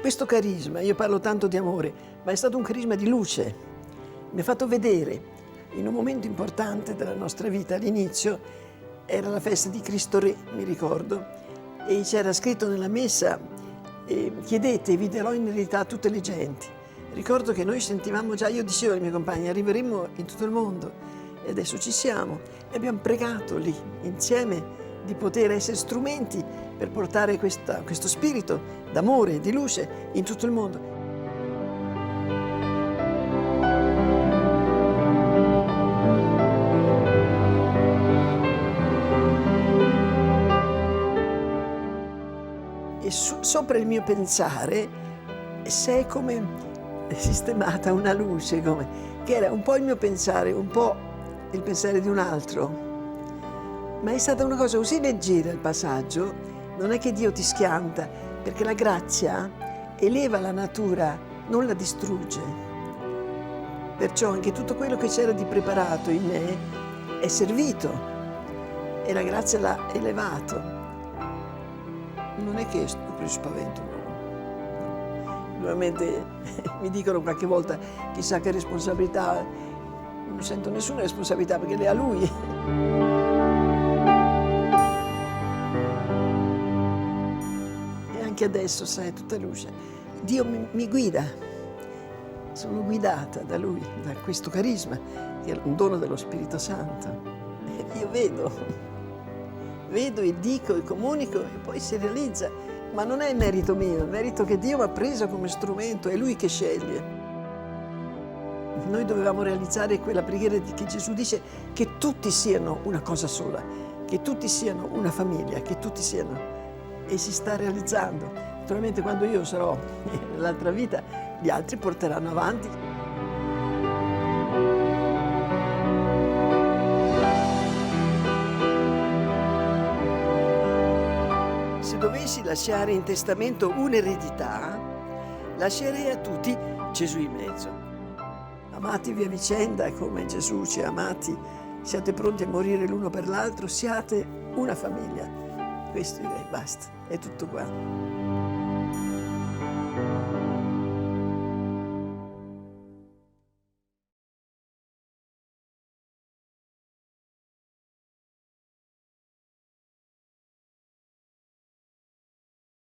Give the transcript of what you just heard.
Questo carisma, io parlo tanto di amore, ma è stato un carisma di luce. Mi ha fatto vedere, in un momento importante della nostra vita, all'inizio, era la festa di Cristo Re, mi ricordo, e c'era scritto nella messa, chiedete e vi darò in eredità tutte le genti. Ricordo che noi sentivamo già, io dicevo ai miei compagni, arriveremo in tutto il mondo, e adesso ci siamo, e abbiamo pregato lì, insieme, di poter essere strumenti per portare questo spirito d'amore e di luce in tutto il mondo. E sopra il mio pensare si è come sistemata una luce, che era un po' il mio pensare, un po' il pensare di un altro. Ma è stata una cosa così leggera il passaggio, non è che Dio ti schianta, perché la grazia eleva la natura, non la distrugge. Perciò anche tutto quello che c'era di preparato in me è servito e la grazia l'ha elevato. Non è che io spavento, no. Normalmente mi dicono qualche volta chissà che responsabilità, non sento nessuna responsabilità perché le ha Lui. Anche adesso, sai, tutta luce. Dio mi guida, sono guidata da Lui, da questo carisma, che è un dono dello Spirito Santo. E io vedo e dico e comunico e poi si realizza. Ma non è merito mio, è merito che Dio mi ha preso come strumento, è Lui che sceglie. Noi dovevamo realizzare quella preghiera che Gesù dice che tutti siano una cosa sola, che tutti siano una famiglia, che tutti siano... E si sta realizzando. Naturalmente quando io sarò nell'altra vita, gli altri porteranno avanti. Se dovessi lasciare in testamento un'eredità, lascerei a tutti Gesù in mezzo. Amatevi a vicenda come Gesù ci ha amati, siate pronti a morire l'uno per l'altro, siate una famiglia. Questo direi, basta, è tutto qua.